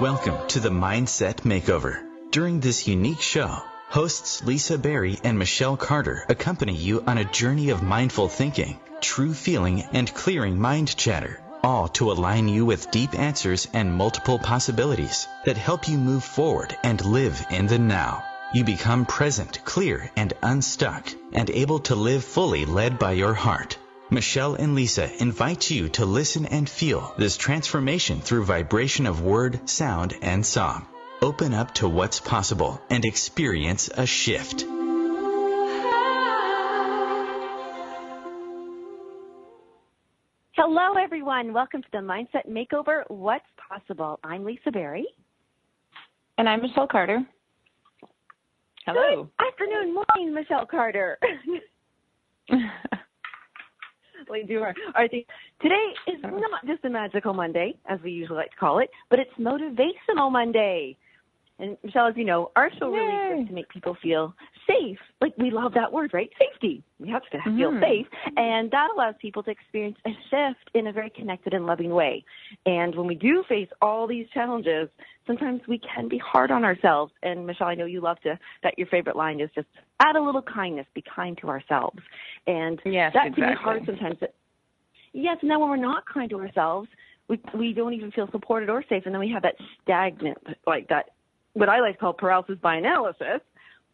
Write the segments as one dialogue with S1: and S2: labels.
S1: Welcome to the Mindset Makeover. During this unique show, hosts Lisa Berry and Michelle Carter accompany you on a journey of mindful thinking, true feeling, and clearing mind chatter, all to align you with deep answers and multiple possibilities that help you move forward and live in the now. You become present, clear, and unstuck, and able to live fully led by your heart. Michelle and Lisa invite you to listen and feel this transformation through vibration of word, sound, and song. Open up to what's possible and experience a shift.
S2: Hello, everyone. Welcome to the Mindset Makeover, What's Possible. I'm Lisa Berry.
S3: And I'm Michelle Carter.
S2: Hello. Good afternoon, morning, Michelle Carter. Today is not just a magical Monday, as we usually like to call it, but it's Motivational Monday. And Michelle, as you know, our show really is to make people feel safe. Like, we love that word, right? Safety. We have to feel safe. And that allows people to experience a shift in a very connected and loving way. And when we do face all these challenges, sometimes we can be hard on ourselves. And Michelle, I know you love that your favorite line is just add a little kindness, be kind to ourselves. And that can be hard sometimes. Yes, and then when we're not kind to ourselves, we don't even feel supported or safe. And then we have that stagnant, like that, what I like to call paralysis by analysis,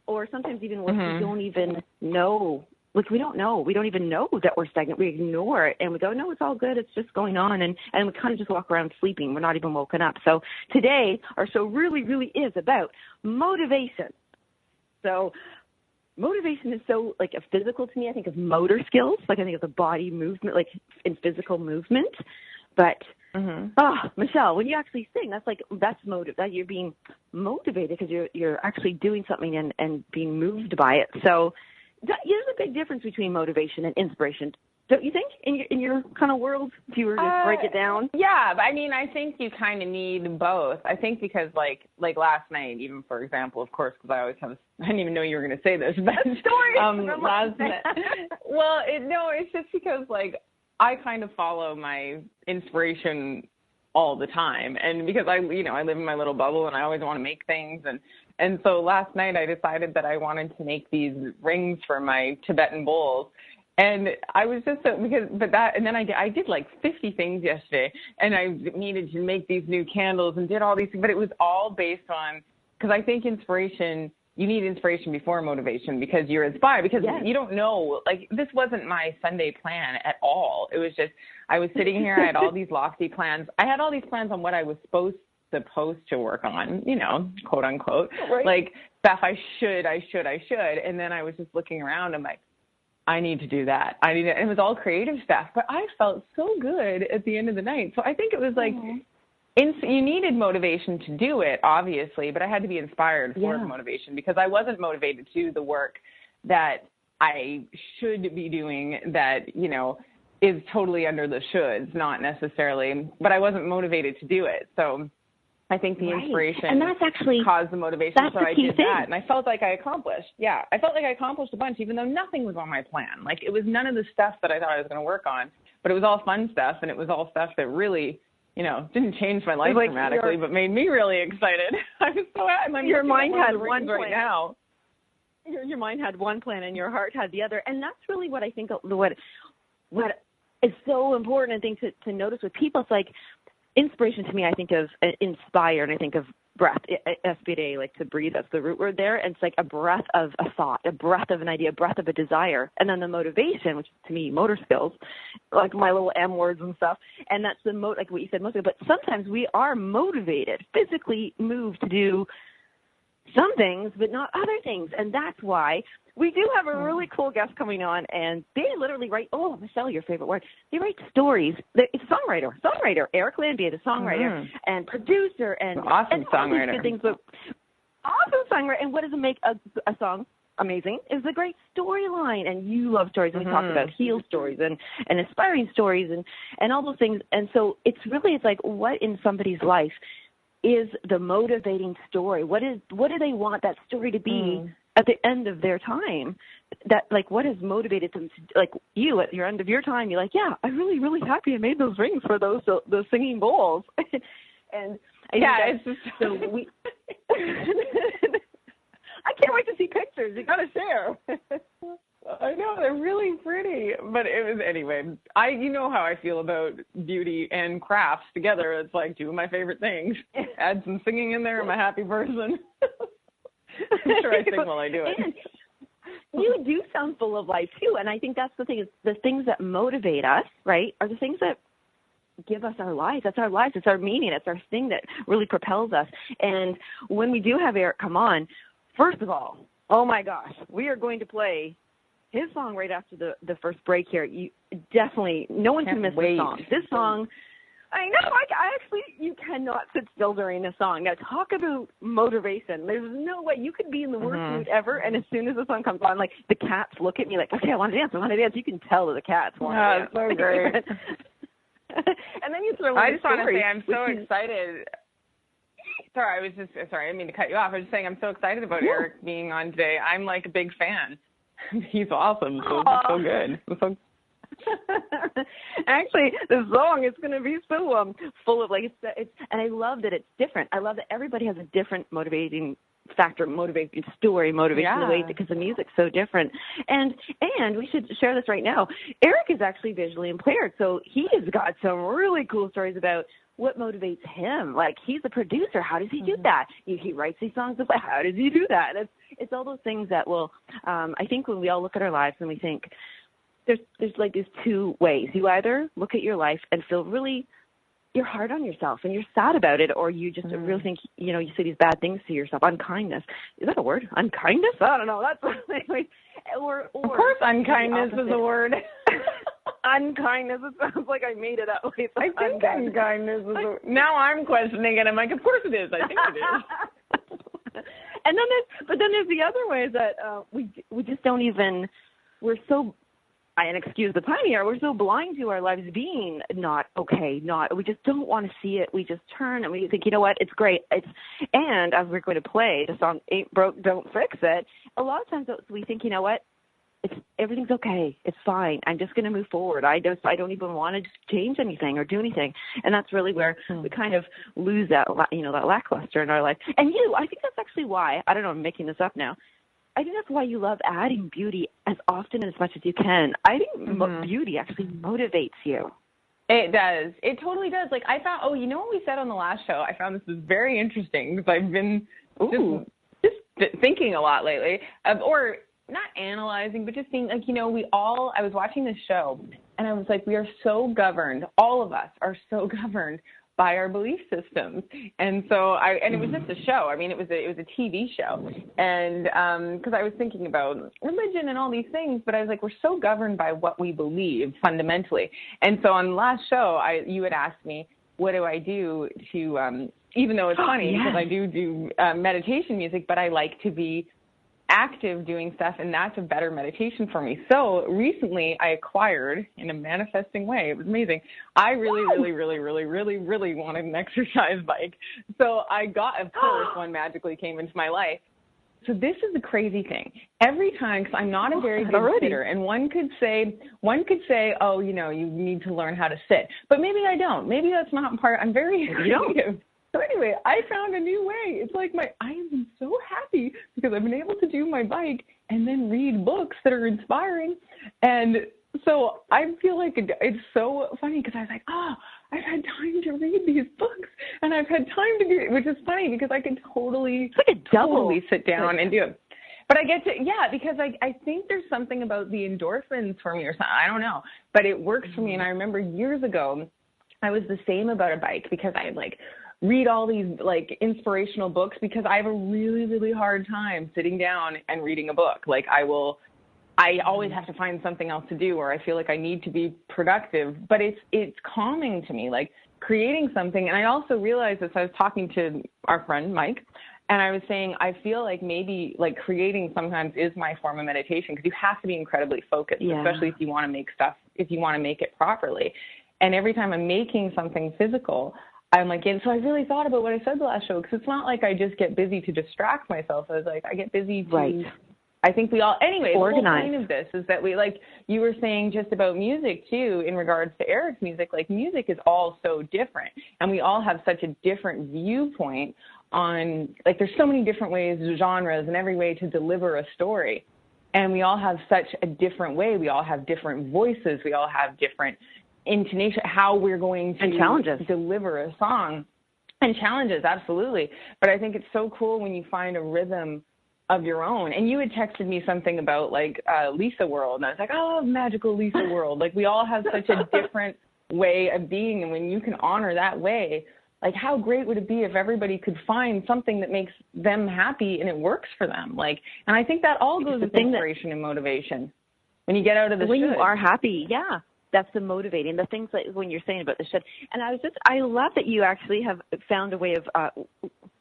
S2: or sometimes even worse, we don't even know. Like, we don't know. We don't even know that we're stagnant. We ignore it, and we go, no, it's all good. It's just going on, and we kind of just walk around sleeping. We're not even woken up. So today, our show really, really is about motivation. So motivation is so, like, a physical to me. I think of motor skills. Like, I think of the body movement, like, in physical movement. But Michelle, when you actually sing, that's motive. That you're being motivated because you're actually doing something and being moved by it. So there's a big difference between motivation and inspiration, don't you think? In your kind of world, if you were to break it down.
S3: Yeah, but I mean, I think you kind of need both. I think because like last night, even for example, of course, because I always have. I didn't even know you were going to say this, but last night. Well, it's just because like, I kind of follow my inspiration all the time. And because I live in my little bubble and I always want to make things. And so last night I decided that I wanted to make these rings for my Tibetan bowls. And I was just, and then I did like 50 things yesterday, and I needed to make these new candles and did all these things, but it was all based on, because I think you need inspiration before motivation because you're inspired, because you don't know, like, this wasn't my Sunday plan at all. It was just, I was sitting here, I had all these lofty plans. I had all these plans on what I was supposed to work on, quote unquote, like stuff I should. And then I was just looking around, I'm like, I need to do that. And it was all creative stuff, but I felt so good at the end of the night. So I think it was like, you needed motivation to do it, obviously, but I had to be inspired for the motivation because I wasn't motivated to do the work that I should be doing that, is totally under the shoulds, not necessarily, but I wasn't motivated to do it. So I think the inspiration
S2: and that's actually,
S3: caused the motivation, so I did that. And I felt like I accomplished. Yeah, I felt like I accomplished a bunch, even though nothing was on my plan. Like, it was none of the stuff that I thought I was going to work on, but it was all fun stuff, and it was all stuff that really, didn't change my life dramatically, but made me really excited. I was so happy.
S2: Your mind had one plan. Right now. Your mind had one plan, and your heart had the other. And that's really what I think, what is so important, I think, to notice with people. It's like, inspiration to me, I think of inspire, and I think of breath, inspire, like to breathe, that's the root word there. And it's like a breath of a thought, a breath of an idea, a breath of a desire. And then the motivation, which to me, motor skills, like my little M words and stuff. And that's like what you said, mostly. But sometimes we are motivated, physically moved to do some things, but not other things. And that's why we do have a really cool guest coming on, and they literally write, Michelle, your favorite word, they write stories. It's a songwriter, Eric Lambier, the songwriter and producer, and
S3: awesome songwriter.
S2: Good things, but awesome songwriter. And what does it make a song amazing is a great storyline. And you love stories. And we talk about heal stories and inspiring stories and all those things. And so it's like, what in somebody's life is the motivating story? What do they want that story to be at the end of their time? That, like, what has motivated them to, like, you at your end of your time, you're like, yeah, I'm really, really happy I made those rings for those singing bowls. And
S3: It's just
S2: so we. I can't wait to see pictures. You got to share.
S3: I know, they're really pretty. But it was, anyway, you know how I feel about beauty and crafts together. It's like two of my favorite things. Add some singing in there, I'm a happy person. I'm sure I sing while I do it.
S2: And you do sound full of life, too. And I think that's the thing, is the things that motivate us, right, are the things that give us our life. That's our life. It's our meaning. It's our thing that really propels us. And when we do have Eric come on, first of all, oh my gosh, we are going to play his song right after the first break here. You definitely, no one can miss this song. This song, I know, I actually, you cannot sit still during this song. Now, talk about motivation. There's no way. You could be in the worst mood ever, and as soon as the song comes on, like, the cats look at me like, okay, I want to dance. You can tell that the cats want to dance.
S3: Oh, so great.
S2: And then you throw in
S3: I just want to say I'm so excited. Sorry, I didn't mean to cut you off. I was just saying I'm so excited about Eric being on today. I'm like a big fan. He's awesome. So good.
S2: Actually, the song is going to be so full of, like, it's, and I love that it's different. I love that everybody has a different motivating factor, motivating story, motivating the way, because the music's so different. And we should share this right now. Eric is actually visually impaired, so he has got some really cool stories about what motivates him. Like, he's a producer. How does he do that? He writes these songs. How does he do that? And it's all those things that will, I think when we all look at our lives and we think, there's like these two ways. You either look at your life and feel really, you're hard on yourself and you're sad about it, or you just really think, you say these bad things to yourself. Unkindness. Is that a word? Unkindness? I don't know. That's or of
S3: course unkindness is a word.
S2: Unkindness. It sounds like I made it up.
S3: I think unkindness is a word. Now I'm questioning it. I'm like, of course it is. I think it is.
S2: And then there's the other ways that we just don't even, we're so, and excuse the pun here, we're so blind to our lives being not okay, we just don't want to see it. We just turn and we think, you know what, it's great. And as we're going to play the song Ain't Broke, Don't Fix It, a lot of times we think, you know what, everything's okay. It's fine. I'm just going to move forward. I don't even want to change anything or do anything. And that's really where we kind of lose that, that lackluster in our life. And I think that's actually why, I don't know, I'm making this up now. I think that's why you love adding beauty as often and as much as you can. I think beauty actually motivates you.
S3: It does. It totally does. Like, I found, what we said on the last show, I found this is very interesting because I've been just thinking a lot lately or not analyzing, but just being like, I was watching this show and I was like, we are so governed. All of us are so governed by our belief systems. And so it was just a show. I mean, it was a TV show. And because I was thinking about religion and all these things, but I was like, we're so governed by what we believe fundamentally. And so on the last show, you had asked me, what do I do to, even though it's funny because I do meditation music, but I like to be active doing stuff, and that's a better meditation for me. So recently I acquired, in a manifesting way, it was amazing, I really wanted an exercise bike. So I got, of course, one magically came into my life. So this is the crazy thing. Every time, because I'm not a very good sitter, and one could say, oh, you need to learn how to sit. But maybe I don't. Maybe that's not part. I'm very creative. So anyway, I found a new way. It's like I am so happy because I've been able to do my bike and then read books that are inspiring. And so I feel like it's so funny because I was like, I've had time to read these books and I've had time to do it, which is funny because I can totally sit down and do it. But I get to, because I think there's something about the endorphins for me or something. I don't know, but it works for me. And I remember years ago, I was the same about a bike because I had read all these inspirational books because I have a really, really hard time sitting down and reading a book. I always have to find something else to do, or I feel like I need to be productive, but it's calming to me, creating something. And I also realized this, I was talking to our friend Mike, and I was saying, I feel like maybe creating sometimes is my form of meditation because you have to be incredibly focused, especially if you want to make stuff, if you want to make it properly. And every time I'm making something physical, I'm like, and so I really thought about what I said the last show, because it's not like I just get busy to distract myself. I was like, I get busy to I think we all, anyway,
S2: organized.
S3: The whole point of this is that we, like you were saying just about music too, in regards to Eric's music, like music is all so different, and we all have such a different viewpoint on, like there's so many different ways, genres, and every way to deliver a story. And we all have such a different way. We all have different voices. We all have different intonation, how we're going to deliver a song. And challenges, absolutely. But I think it's so cool when you find a rhythm of your own. And you had texted me something about, like, Lisa World. And I was like, oh, magical Lisa World. Like, we all have such a different way of being. And when you can honor that way, like, how great would it be if everybody could find something that makes them happy and it works for them? Like, and I think that all goes with inspiration and motivation. When you get out of the
S2: when you are happy, yeah, that's the motivating. The things like when you're saying about the should. And I love that you actually have found a way of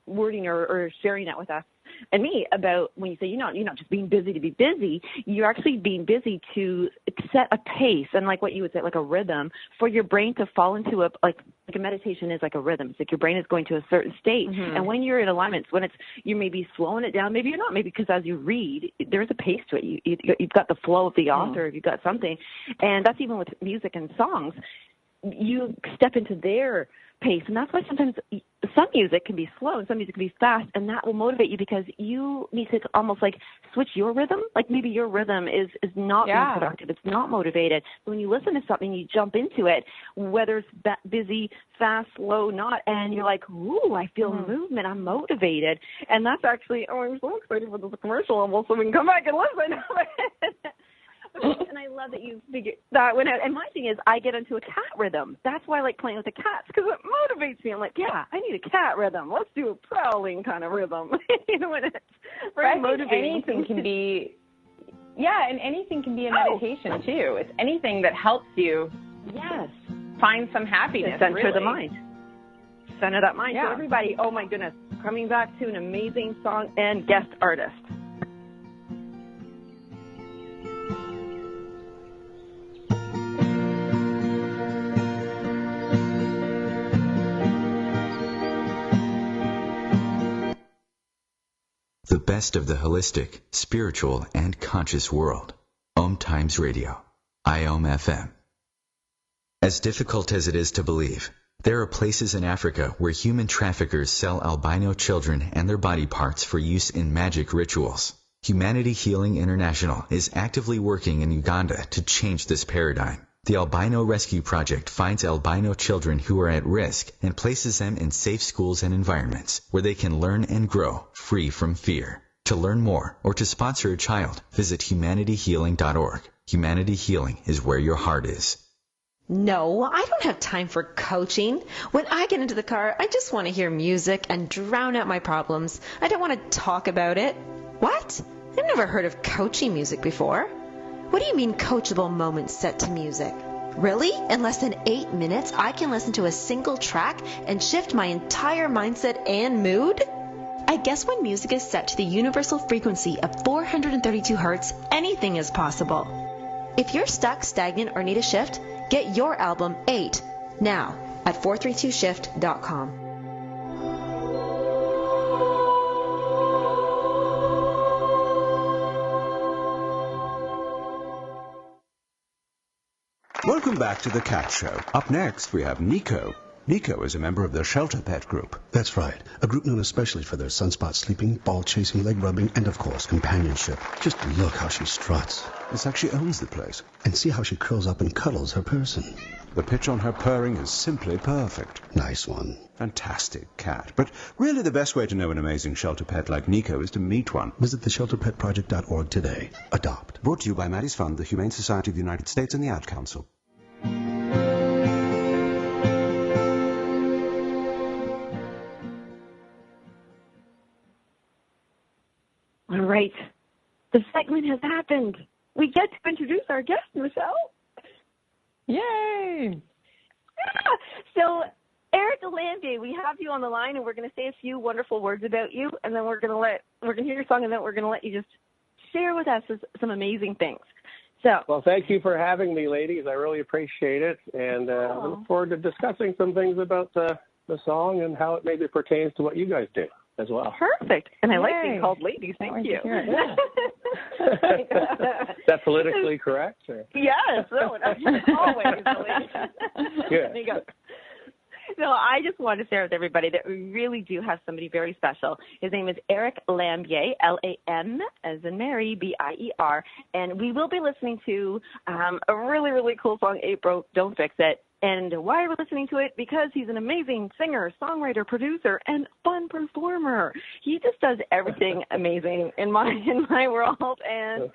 S2: wording or sharing that with us and me about when you say you're not just being busy to be busy, you're actually being busy to set a pace and, like what you would say, like a rhythm for your brain to fall into a meditation is like a rhythm. It's like your brain is going to a certain state. Mm-hmm. And when you're in alignment, when you may be slowing it down, maybe you're not, maybe because as you read, there's a pace to it. You've got the flow of the author, you've got something. And that's even with music and songs. You step into their pace, and that's why sometimes some music can be slow and some music can be fast, and that will motivate you because you need to almost like switch your rhythm. Like maybe your rhythm is not being productive, it's not motivated. So when you listen to something, you jump into it, whether it's busy, fast, slow, not, and you're like, ooh, I feel movement, I'm motivated. And that's actually, I'm so excited for this commercial almost, so we can come back and listen. And I love that you figured that one out. And my thing is, I get into a cat rhythm. That's why I like playing with the cats, because it motivates me. I'm like, yeah, I need a cat rhythm. Let's do a prowling kind of rhythm. You know, when it's very motivating.
S3: Anything can be, and anything can be a meditation too. It's anything that helps you.
S2: Yes.
S3: Find some happiness.
S2: Center the mind. Center that mind.
S3: Yeah.
S2: So everybody, oh my goodness, coming back to an amazing song and guest artist.
S1: The best of the holistic, spiritual, and conscious world. OMTimes Radio. IOM FM. As difficult as it is to believe, there are places in Africa where human traffickers sell albino children and their body parts for use in magic rituals. Humanity Healing International is actively working in Uganda to change this paradigm. The Albino Rescue Project finds albino children who are at risk and places them in safe schools and environments where they can learn and grow free from fear. To learn more or to sponsor a child, visit humanityhealing.org. Humanity Healing is where your heart is.
S4: No, I don't have time for coaching. When I get into the car, I just want to hear music and drown out my problems. I don't want to talk about it. What? I've never heard of coaching music before. What do you mean coachable moments set to music? Really? In less than 8 minutes, I can listen to a single track and shift my entire mindset and mood? I guess when music is set to the universal frequency of 432 Hertz, anything is possible. If you're stuck, stagnant, or need a shift, get your album 8 now at 432shift.com.
S5: Welcome back to The Cat Show. Up next, we have Nico. Nico is a member of the Shelter Pet Group.
S6: That's right. A group known especially for their sunspot sleeping, ball chasing, leg rubbing, and of course, companionship. Just look how she struts.
S5: It's like she owns the place.
S6: And see how she curls up and cuddles her person.
S5: The pitch on her purring is simply perfect.
S6: Nice one.
S5: Fantastic cat. But really the best way to know an amazing shelter pet like Nico is to meet one.
S6: Visit theshelterpetproject.org today. Adopt.
S5: Brought to you by Maddie's Fund, the Humane Society of the United States, and the Ad Council.
S2: All right. The segment has happened. We get to introduce our guest, Michelle.
S3: Yay!
S2: Yeah. So, Eric Lambier, we have you on the line, and we're going to say a few wonderful words about you, and then we're going to hear your song, and then we're going to let you just share with us some amazing things. So,
S7: well, thank you for having me, ladies. I really appreciate it, and I look forward to discussing some things about the song and how it maybe pertains to what you guys do. as well.
S2: Perfect. And I like being called ladies. Thank you.
S7: Yeah. Is that politically correct? Or?
S2: Yes. Always.
S7: Good.
S2: There you go. So I just want to share with everybody that we really do have somebody very special. His name is Eric Lambier, L-A-M, as in Mary, B-I-E-R. And we will be listening to a really, really cool song, April, Don't Fix It. And why are we listening to it? Because he's an amazing singer, songwriter, producer, and fun performer. He just does everything amazing in my world. And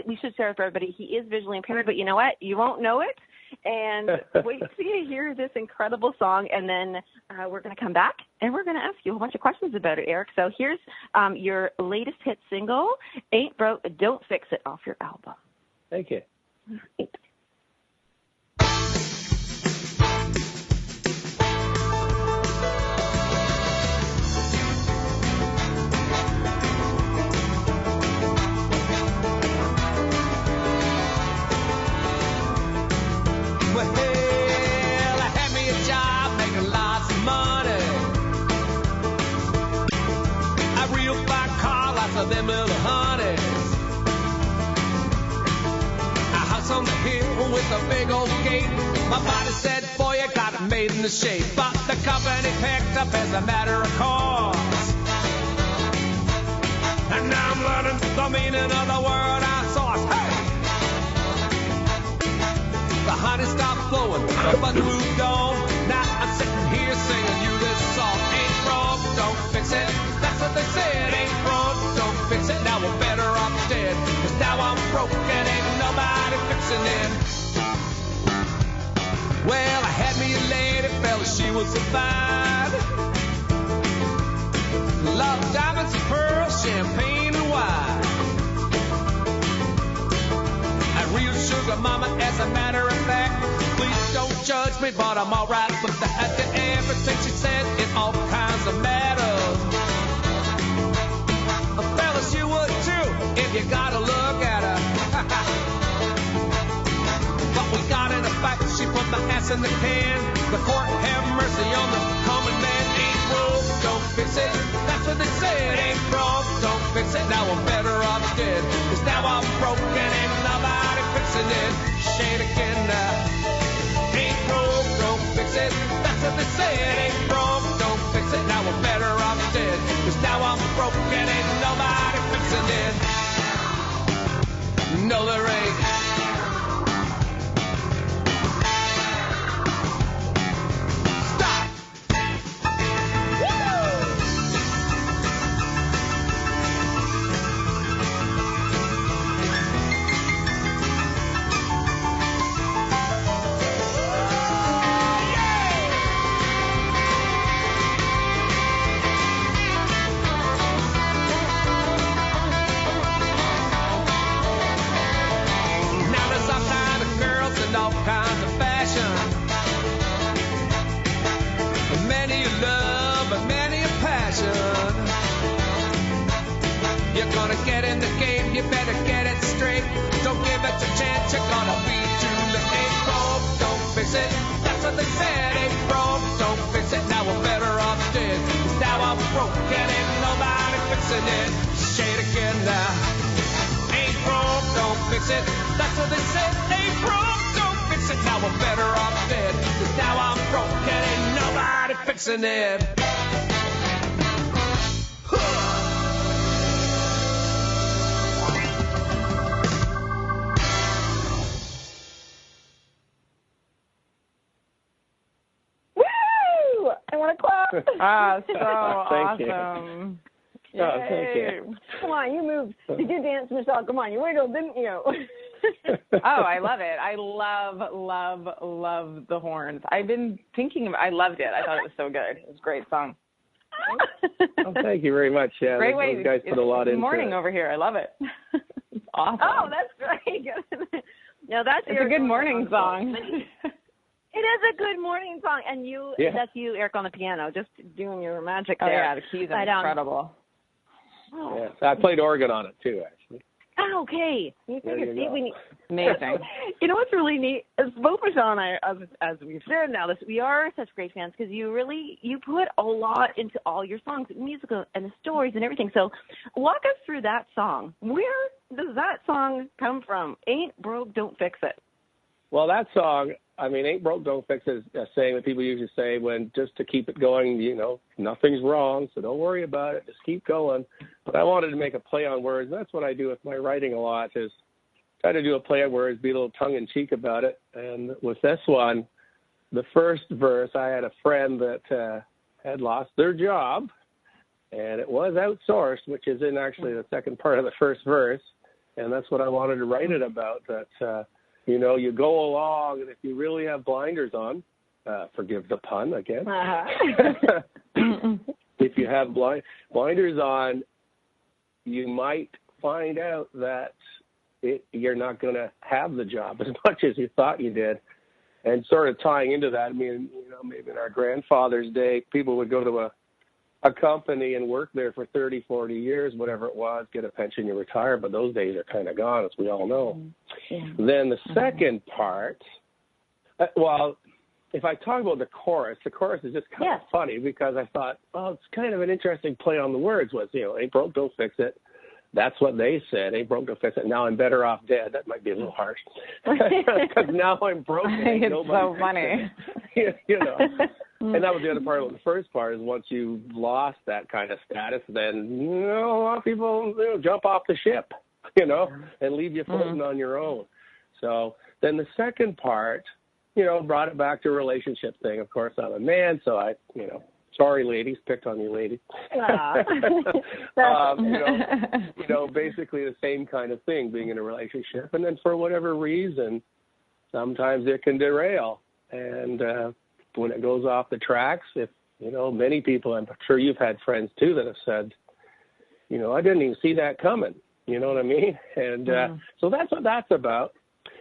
S2: we should share with everybody, he is visually impaired, but you know what? You won't know it. And wait till you hear this incredible song, and then we're going to come back, and we're going to ask you a whole bunch of questions about it, Eric. So here's your latest hit single, Ain't Broke, Don't Fix It, off your album.
S7: Thank you.
S8: Them little honeys. A house on the hill with a big old gate. My body said, boy, you got it made in the shape. But the company picked up as a matter of course. And now I'm learning the meaning of the word I sauce. Hey! The honey stopped flowing, the bun moved on. Now I'm sitting here singing you this song. Ain't broke, don't fix it. That's what they said. Ain't broke, don't fix it. Now we're better off dead. 'Cause now I'm broke and ain't nobody fixing it. Well, I had me a lady, fella, she was so fine. Love diamonds and pearls, champagne and wine. A real sugar mama, as a matter of fact. Please don't judge me, but I'm alright with that. Everything she said in all kinds of matters. Fellas, you would too, if you gotta look at her. But we got in a fight, she put my ass in the can. The court have mercy on the common man. Ain't broke, don't fix it. That's what they said. Ain't broke, don't fix it. Now I'm better off dead. 'Cause now I'm broke and ain't nobody fixing it. Shade again now. Ain't broke, don't fix it. That's what they said. Ain't broke, don't fix it. Now we're better off dead. 'Cause now I'm broke and ain't nobody fixing it. No, there ain't. Stop! All kinds of fashion. Many a love, but many a passion. You're gonna get in the game, you better get it straight. Don't give it a chance, you're gonna be too late. Ain't broke, don't fix it. That's what they said. Ain't broke, don't fix it. Now we're better off dead. 'Cause now I'm broke and ain't nobody fixing it. Shade again now. Ain't broke, don't fix it. That's what they said. Ain't broke. Now we're better off dead. 'Cause now I'm broke and ain't nobody fixing it.
S2: Woo! I want to clap.
S3: So awesome.
S7: You. Oh, thank you.
S2: Come on, you moved. Did you dance, Michelle? Come on, you wiggled, didn't you?
S3: Oh, I love it. I love the horns. I've been thinking of I loved it. I thought it was so good. It was a great song.
S7: Oh, thank you very much. Yeah,
S3: great way.
S7: Those guys put a lot into it.
S3: Morning over here. I love it. It's awesome.
S2: Oh, that's great. No, that's
S3: a good morning song.
S2: It is a good morning song, and that's you, Eric, on the piano, just doing your magic there.
S3: Oh, yeah, the keys are incredible.
S7: Yeah, I played organ on it, too, actually.
S2: Oh, okay.
S3: Amazing.
S2: You know what's really neat is both Michelle and I, as we've said now, we are such great fans because you put a lot into all your songs, musical and the stories and everything. So walk us through that song. Where does that song come from? Ain't broke, don't fix it.
S7: Well, that song, I mean, ain't broke, don't fix it is a saying that people usually say when just to keep it going, you know, nothing's wrong, so don't worry about it, just keep going. But I wanted to make a play on words. That's what I do with my writing a lot is try to do a play on words, be a little tongue-in-cheek about it. And with this one, the first verse, I had a friend that had lost their job, and it was outsourced, which is in actually the second part of the first verse. And that's what I wanted to write it about, that you know, you go along, and if you really have blinders on, forgive the pun again. If you have blinders on, you might find out that you're not going to have the job as much as you thought you did. And sort of tying into that, I mean, you know, maybe in our grandfather's day, people would go to a company and work there for 30, 40 years, whatever it was, get a pension, you retire, but those days are kind of gone, as we all know. Yeah. Then the second part, well, if I talk about the chorus is just kind of funny because I thought, oh, it's kind of an interesting play on the words was, you know, ain't broke, don't fix it. That's what they said. Ain't broke, don't fix it. Now I'm better off dead. That might be a little harsh. Because now I'm broken.
S3: It's so funny.
S7: You know. And that was the other part of the first part is once you've lost that kind of status, then, you know, a lot of people jump off the ship, you know, and leave you floating on your own. So then the second part, you know, brought it back to a relationship thing. Of course, I'm a man, so I, you know, sorry, ladies, picked on you, lady. You know, basically the same kind of thing, being in a relationship. And then for whatever reason, sometimes it can derail. And when it goes off the tracks, if, you know, many people, I'm sure you've had friends too that have said, you know, I didn't even see that coming. You know what I mean? And so that's what that's about.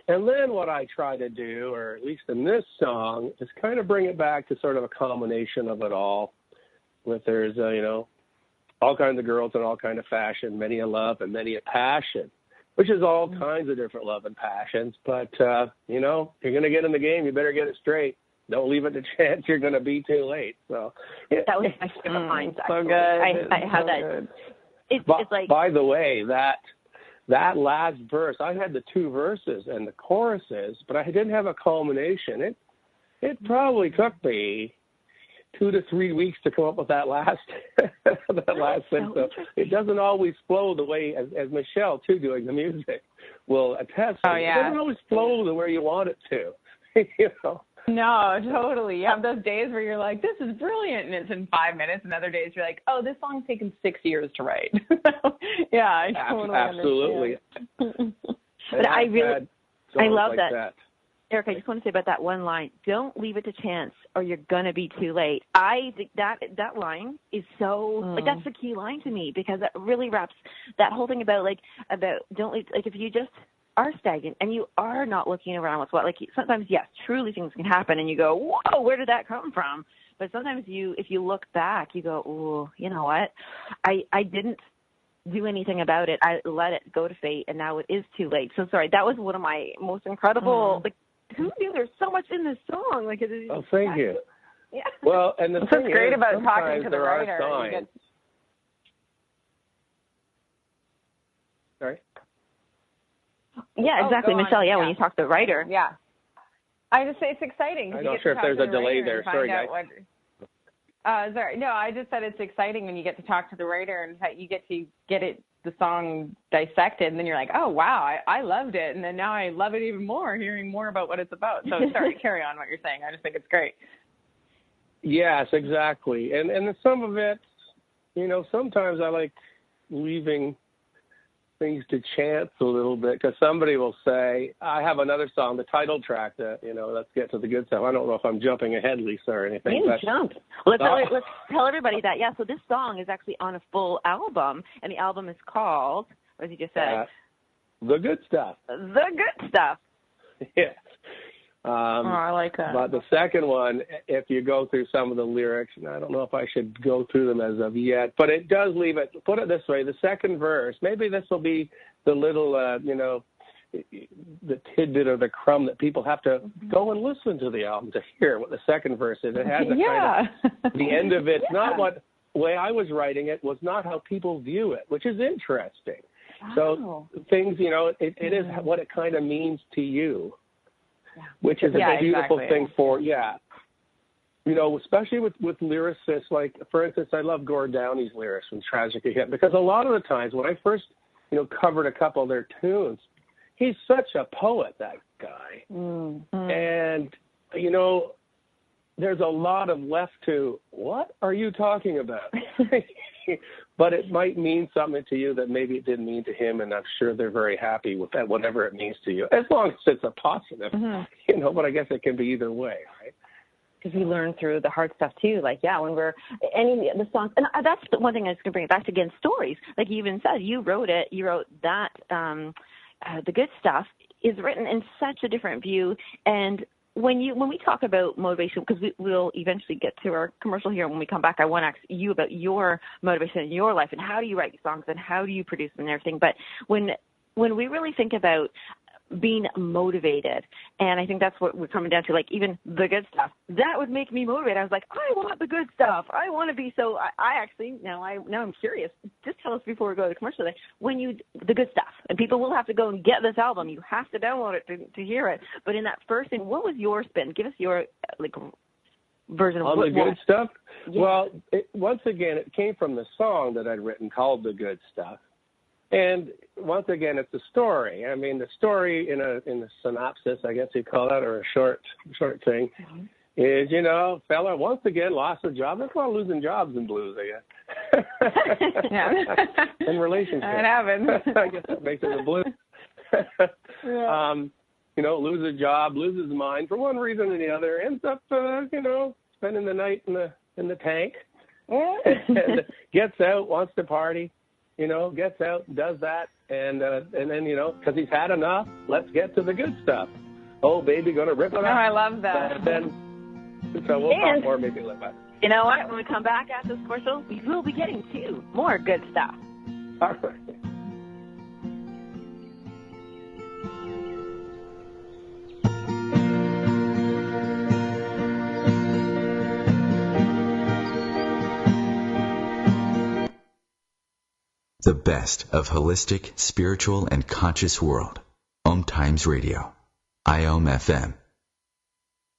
S7: And then what I try to do, or at least in this song, is kind of bring it back to sort of a combination of it all. With there's, you know, all kinds of girls in all kind of fashion, many a love and many a passion, which is all kinds of different love and passions. But, you know, if you're going to get in the game, you better get it straight. Don't leave it to chance you're going to be too late. So
S2: that was my favorite line.
S3: So good.
S2: I have that. It's like.
S7: By the way, that last verse, I had the two verses and the choruses, but I didn't have a culmination. It probably took me 2 to 3 weeks to come up with that last sentence. So it doesn't always flow the way, as Michelle, too, doing the music, will attest. It doesn't always flow the way you want it to, you know.
S3: No, totally. You have those days where you're like, this is brilliant, and it's in 5 minutes, and other days you're like, oh, this song's taken 6 years to write. Yeah, I totally
S7: absolutely.
S2: But I love that. Eric, I just want to say about that one line, don't leave it to chance or you're going to be too late. I think that line is so, like, that's the key line to me because that really wraps that whole thing about don't leave, like, if you just are stagnant and you are not looking around with what, like, sometimes, yes, truly things can happen and you go, whoa, where did that come from? But sometimes if you look back, you go, ooh, you know what? I didn't do anything about it. I let it go to fate, and now it is too late. So sorry, that was one of my most incredible, like, who knew there's so much in this song? Like,
S7: oh, thank you.
S2: Yeah.
S7: Well, and the thing
S3: great
S7: is,
S3: about talking to the writer.
S7: Sorry?
S2: Yeah, exactly, Michelle. Yeah, when you talk to the writer.
S3: Yeah. I just say it's exciting.
S7: I'm not sure if there's a delay there. Sorry, guys.
S3: Sorry. No, I just said it's exciting when you get to talk to the writer and you get to get the song dissected, and then you're like, oh, wow, I loved it. And then now I love it even more, hearing more about what it's about. So sorry, carry on what you're saying. I just think it's great.
S7: Yes, exactly. And some of it, you know, sometimes I like leaving things to chance a little bit, because somebody will say, I have another song, the title track, that, you know, let's get to the good stuff. I don't know if I'm jumping ahead, Lisa, or anything.
S2: You jump. Let's tell everybody that. Yeah, so this song is actually on a full album, and the album is called, what did you just say?
S7: The Good Stuff.
S2: The Good Stuff.
S7: Yeah.
S3: I like that.
S7: But the second one, if you go through some of the lyrics, and I don't know if I should go through them as of yet, but it does leave it, put it this way, the second verse, maybe this will be the little, the tidbit or the crumb that people have to go and listen to the album to hear what the second verse is. It has a kind of, the end of it's not what, the way I was writing it was not how people view it, which is interesting. So things, it is what it kind of means to you, which is a beautiful thing for, especially with lyricists. Like, for instance, I love Gord Downey's lyrics from Tragic Hit, because a lot of the times when I first, covered a couple of their tunes, he's such a poet, that guy. Mm-hmm. And, there's a lot of left to, what are you talking about? But it might mean something to you that maybe it didn't mean to him, and I'm sure they're very happy with that, whatever it means to you, as long as it's a positive, but I guess it can be either way, right?
S2: Because we learn through the hard stuff too. Like, when we're the songs, and that's the one thing I was going to bring it back to again, stories. Like you even said, you wrote that, the good stuff is written in such a different view. And when we talk about motivation, because we'll eventually get to our commercial here, when we come back, I want to ask you about your motivation in your life and how do you write songs and how do you produce them and everything. But when we really think about being motivated, and I think that's what we're coming down to, like even the good stuff, that would make me motivated. I was like, I want the good stuff. I want to be, so I actually, now I'm curious. Just tell us before we go to the commercial, the good stuff, and people will have to go and get this album. You have to download it to hear it. But in that first thing, what was your spin? Give us your version of
S7: on the good stuff. Yeah. Well, once again, it came from the song that I'd written called The Good Stuff. And once again, it's a story. I mean, the story in a synopsis, I guess you call that, or a short thing, is, fella once again lost a job. That's a lot of losing jobs in blues, I guess. In relationships. It happens. I guess that makes it a blues. Lose a job, loses his mind for one reason or the other, ends up, spending the night in the tank, and gets out, wants to party. Gets out, does that, and then, because he's had enough, let's get to the good stuff. Oh, baby, gonna rip it up.
S3: Oh, I love that.
S7: And then, so we'll talk more maybe later.
S2: You know what? When we come back after this commercial, we will be getting to more good stuff.
S7: All right.
S1: The best of holistic, spiritual, and conscious world. OMTimes Radio. IOM-FM.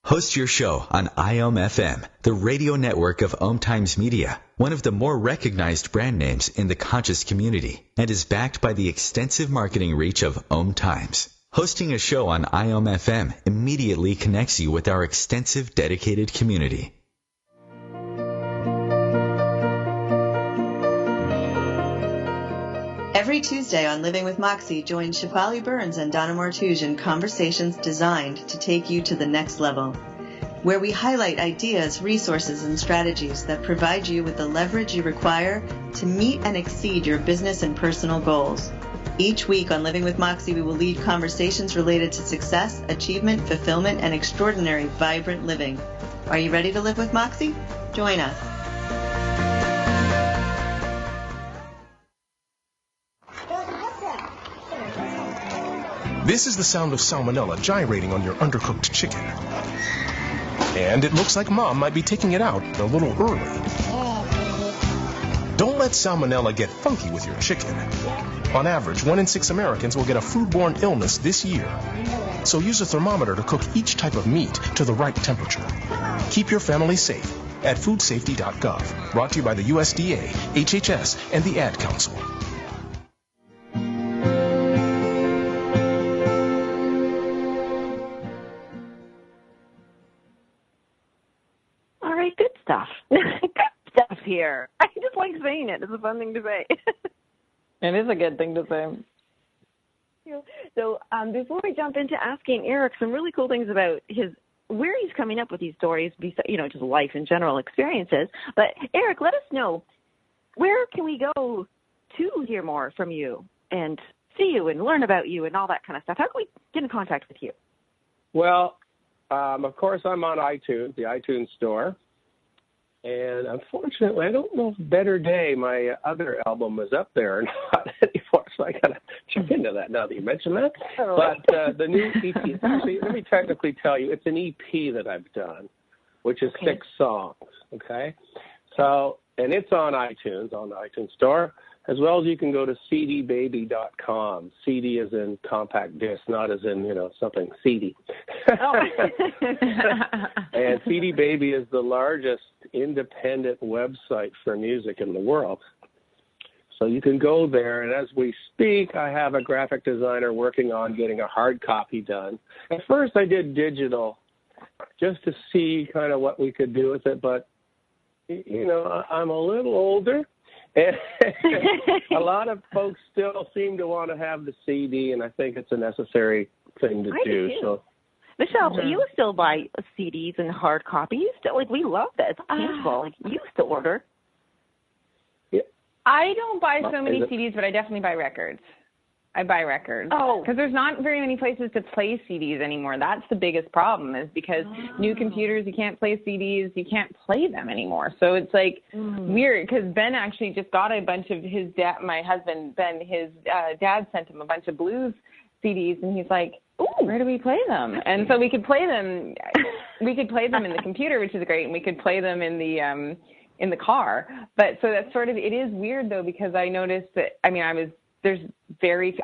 S1: Host your show on IOM-FM, the radio network of OMTimes Media, one of the more recognized brand names in the conscious community, and is backed by the extensive marketing reach of OMTimes. Hosting a show on IOM-FM immediately connects you with our extensive, dedicated community.
S9: Every Tuesday on Living with Moxie, join Shefali Burns and Donna Martouge in conversations designed to take you to the next level, where we highlight ideas, resources, and strategies that provide you with the leverage you require to meet and exceed your business and personal goals. Each week on Living with Moxie, we will lead conversations related to success, achievement, fulfillment, and extraordinary, vibrant living. Are you ready to live with Moxie? Join us.
S10: This is the sound of salmonella gyrating on your undercooked chicken. And it looks like Mom might be taking it out a little early. Don't let salmonella get funky with your chicken. On average, 1 in 6 Americans will get a foodborne illness this year. So use a thermometer to cook each type of meat to the right temperature. Keep your family safe at foodsafety.gov. Brought to you by the USDA, HHS, and the Ad Council.
S2: Good stuff here. I just like saying it. It's a fun thing to say.
S3: It is a good thing to say.
S2: So before we jump into asking Eric some really cool things about where he's coming up with these stories, just life and general experiences. But Eric, let us know, where can we go to hear more from you and see you and learn about you and all that kind of stuff? How can we get in contact with you?
S7: Well, of course, I'm on iTunes, the iTunes store. And unfortunately, I don't know if Better Day, my other album, was up there or not anymore. So I got to check into that now that you mentioned that.
S2: Oh.
S7: But the new EP, actually, let me technically tell you, it's an EP that I've done, which is 6 songs, okay? So, and it's on iTunes, on the iTunes store, as well as you can go to cdbaby.com. CD is in compact disc, not as in, something seedy.
S2: Oh.
S7: And CD Baby is the largest independent website for music in the world. So you can go there, and as we speak, I have a graphic designer working on getting a hard copy done. At first, I did digital just to see kind of what we could do with it, but, I'm a little older. And a lot of folks still seem to want to have the CD, and I think it's a necessary thing to do.
S2: Too.
S7: So,
S2: Michelle, you still buy CDs and hard copies? Still, we love that. It's tangible. You still order.
S7: Yeah.
S3: I don't buy so many CDs, but I definitely buy records. I buy records.
S2: Oh.
S3: Because there's not very many places to play CDs anymore. That's the biggest problem, is because new computers, you can't play CDs, you can't play them anymore. So it's like weird, because Ben actually just got a bunch of his dad, my husband, Ben, his dad sent him a bunch of blues CDs, and he's like, ooh, where do we play them? And so we could play them in the computer, which is great, and we could play them in the car. But so that's sort of, it is weird though, because I noticed that,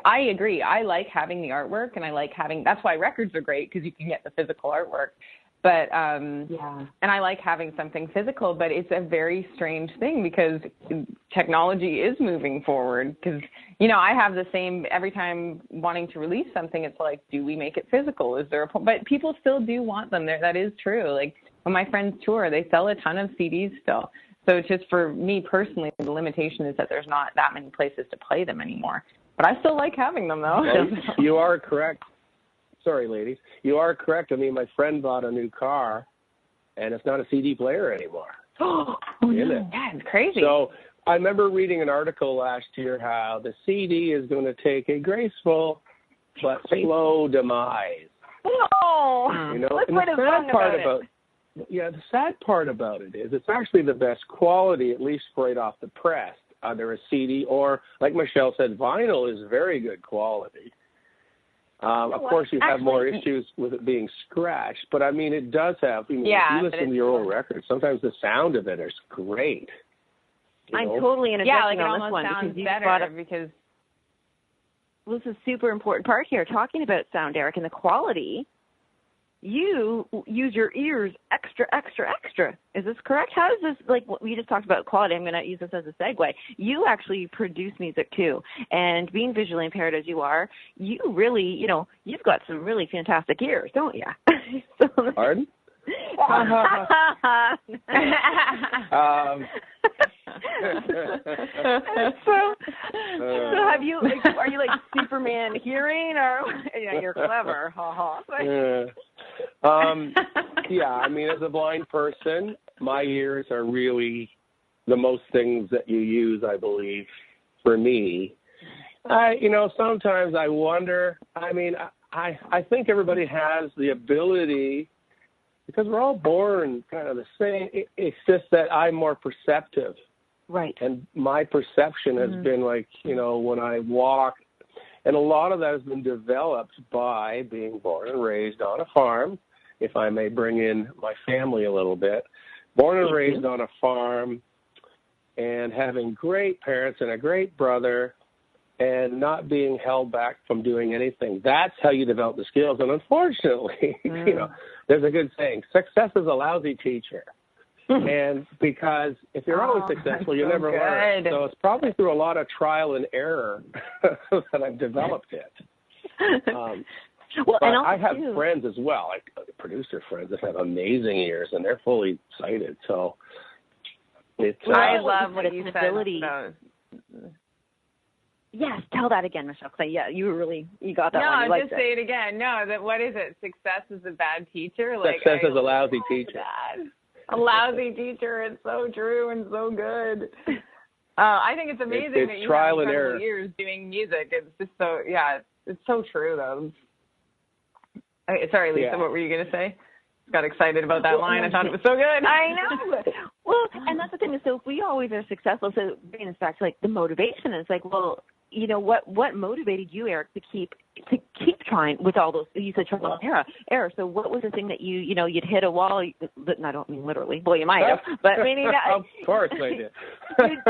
S3: I agree. I like having the artwork, and I like having, that's why records are great, because you can get the physical artwork. But, and I like having something physical, but it's a very strange thing because technology is moving forward. Because, I have the same, every time wanting to release something, it's like, do we make it physical? Is there but people still do want them there. That is true. Like when my friends tour, they sell a ton of CDs still. So just for me personally, the limitation is that there's not that many places to play them anymore. But I still like having them, though.
S7: Well, you are correct. Sorry, ladies. You are correct. I mean, my friend bought a new car, and it's not a CD player anymore.
S3: Oh, no. Yeah, it's crazy.
S7: So I remember reading an article last year how the CD is going to take a graceful but slow demise.
S2: Oh,
S7: and the sad part about it. Yeah, the sad part about it is it's actually the best quality, at least right off the press, either a CD or, like Michelle said, vinyl is very good quality. Of course, you have more issues with it being scratched, but I mean, it does have. If you listen to your old records, sometimes the sound of it is great.
S2: I'm totally in agreement on this one.
S3: Yeah, it almost sounds better because
S2: this is a super important part here. Talking about sound, Eric, and the quality. You use your ears extra. Is this correct? How does this, like we just talked about quality, I'm going to use this as a segue. You actually produce music too. And being visually impaired as you are, you really, you've got some really fantastic ears, don't you?
S7: Pardon?
S2: So have you, are you like Superman hearing, or you're clever?
S7: Yeah, I mean, as a blind person, my ears are really the most things that you use, I believe, for me. Sometimes I wonder, I think everybody has the ability, because we're all born kind of the same. It's just that I'm more perceptive.
S2: Right.
S7: And my perception has been like, when I walk, and a lot of that has been developed by being born and raised on a farm, if I may bring in my family a little bit. Born and raised on a farm and having great parents and a great brother and not being held back from doing anything. That's how you develop the skills. And unfortunately, there's a good saying, success is a lousy teacher. And because if you're always successful, you never learn. So it's probably through a lot of trial and error that I've developed it. But I have friends as well, like producer friends that have amazing ears, and they're fully sighted. So it's
S3: I love what you said about.
S2: Yes, tell that again, Michelle. You got that one.
S3: No, just say it again. No, what is it? Success is a bad teacher?
S7: Success is a lousy teacher.
S3: A lousy teacher. It's so true and so good. I think it's amazing that you have incredible years doing music. It's just so, it's so true, though. Sorry, Lisa, what were you going to say? got excited about that line. I thought it was so good.
S2: I know. Well, and that's the thing. So if we always are successful, so bringing us back to like the motivation, it's like, well, you know, what motivated you, Eric, to keep trying with all those? You said trial and error. So what was the thing that you'd hit a wall? And I don't mean literally. Boy, you might have. But meaning that,
S7: of course I did.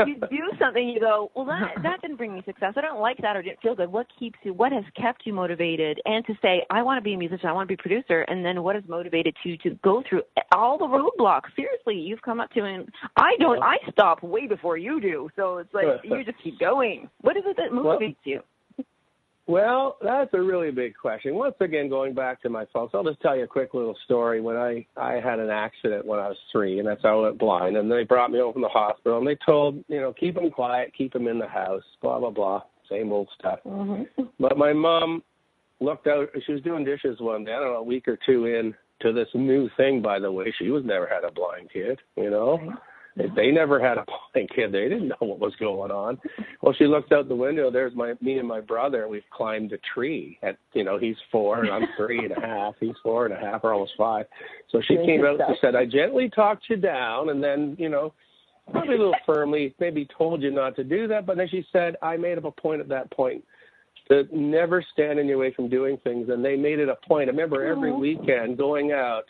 S2: you do something, you go, well, that didn't bring me success. I don't like that, or didn't feel good. What keeps you? What has kept you motivated? And to say, I want to be a musician, I want to be a producer, and then what has motivated you to go through all the roadblocks? Seriously, you've come up to, and I stop way before you do. So it's like you just keep going. What is it that motivates you?
S7: Well, that's a really big question. Once again, going back to my folks, I'll just tell you a quick little story. When I had an accident when I was 3, and that's how I went blind, and they brought me home from the hospital, and they told, keep him quiet, keep him in the house, blah, blah, blah, same old stuff. Mm-hmm. But my mom looked out. She was doing dishes one day, I don't know, a week or 2 in to this new thing, by the way. She was never had a blind kid, They never had a blind kid. They didn't know what was going on. Well, she looked out the window. There's me and my brother, and we've climbed a tree. He's 4, and I'm 3.5. He's 4.5, or almost 5. So she came out and said, I gently talked you down, and then, probably a little firmly, maybe told you not to do that. But then she said, I made up a point at that point to never stand in your way from doing things. And they made it a point. I remember every weekend going out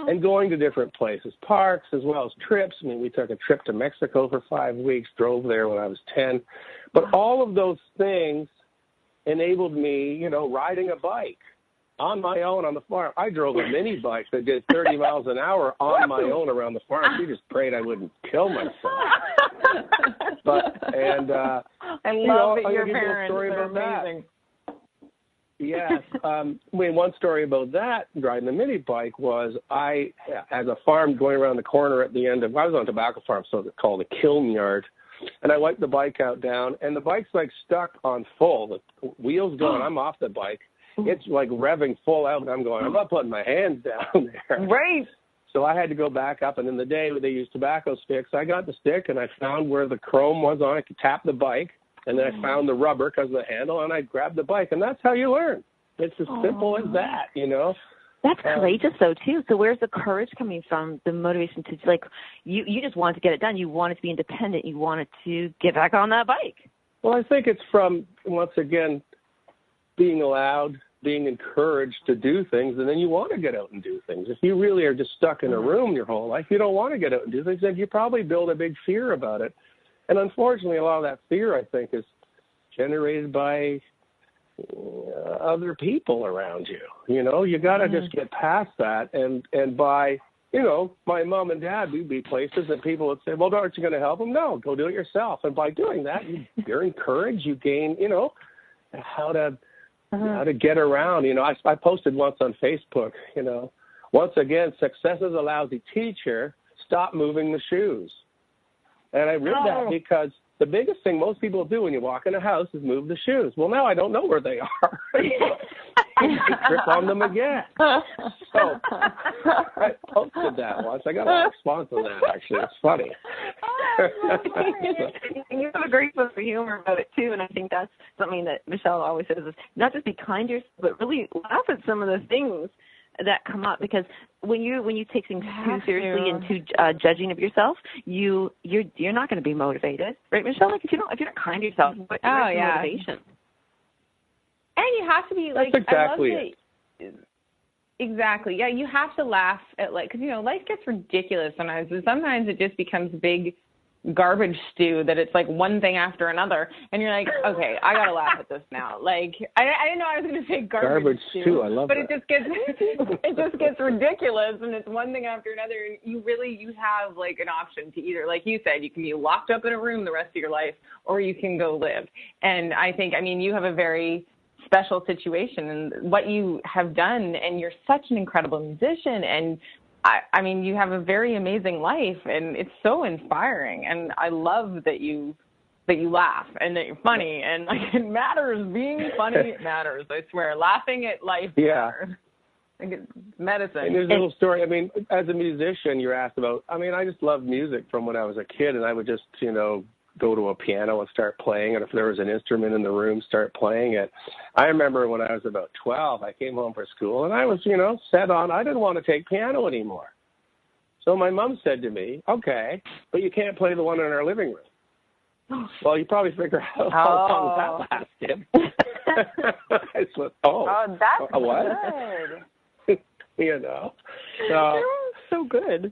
S7: and going to different places, parks as well as trips. I mean, we took a trip to Mexico for 5 weeks, drove there when I was 10. But all of those things enabled me, riding a bike on my own on the farm. I drove a mini bike that did 30 miles an hour on my own around the farm. She just prayed I wouldn't kill myself.
S3: I love that your parents are amazing.
S7: Yes. One story about that, driving the mini bike, was I, as a farm going around the corner at the end of, I was on a tobacco farm, so it's called a kiln yard, and I wiped the bike out down, and the bike's like stuck on full. The wheels going, I'm off the bike. It's like revving full out, and I'm going, I'm not putting my hands down there.
S3: Right.
S7: So I had to go back up, and in the day they used tobacco sticks, I got the stick, and I found where the chrome was on it. I could tap the bike. And then I found the rubber because of the handle, and I grabbed the bike. And that's how you learn. It's as simple as that,
S2: That's courageous, though, too. So where's the courage coming from, the motivation to, like, you just wanted to get it done. You wanted to be independent. You wanted to get back on that bike.
S7: Well, I think it's from, once again, being allowed, being encouraged to do things, and then you want to get out and do things. If you really are just stuck in a room your whole life, you don't want to get out and do things, then you probably build a big fear about it. And unfortunately, a lot of that fear, I think, is generated by other people around you. You got to just get past that. And by, my mom and dad, we'd be places that people would say, well, aren't you going to help them? No, go do it yourself. And by doing that, you're encouraged. You gain, how to get around. I posted once on Facebook, once again, success is a lousy teacher. Stop moving the shoes. And I read that because the biggest thing most people do when you walk in a house is move the shoes. Well, now I don't know where they are. You trip on them again. So I posted that once. I got a response on that, actually. It's funny.
S2: You have a great sense of humor about it, too, and I think that's something that Michelle always says is not just be kind to yourself, but really laugh at some of the things that come up, because when you take things too seriously and too judging of yourself, you're not going to be motivated, right, Michelle? Like if you're not kind to yourself, what's motivation?
S3: And you have to be like,
S7: that's exactly it.
S3: Exactly. Yeah, you have to laugh at because life gets ridiculous sometimes, and sometimes it just becomes big garbage stew that it's like one thing after another, and you're like, okay, I gotta laugh at this now. Like I didn't know I was going to say garbage stew.
S7: I love
S3: but
S7: that.
S3: It just gets ridiculous, and it's one thing after another. And you have like an option to either, like you said, you can be locked up in a room the rest of your life, or you can go live. And I think, you have a very special situation and what you have done, and you're such an incredible musician, and you have a very amazing life, and it's so inspiring. And I love that you laugh and that you're funny, and it matters. Being funny matters. I swear, laughing at life matters. I think it's medicine.
S7: And there's a little story. As a musician, you're asked about. I just love music from when I was a kid, and I would just go to a piano and start playing, and if there was an instrument in the room, start playing it. I remember when I was about 12, I came home from school, and I was, set on, I didn't want to take piano anymore. So my mom said to me, okay, but you can't play the one in our living room. Well, you probably figure out how long that lasted. I said,
S3: that's
S7: what?
S3: good.
S7: So,
S2: so good.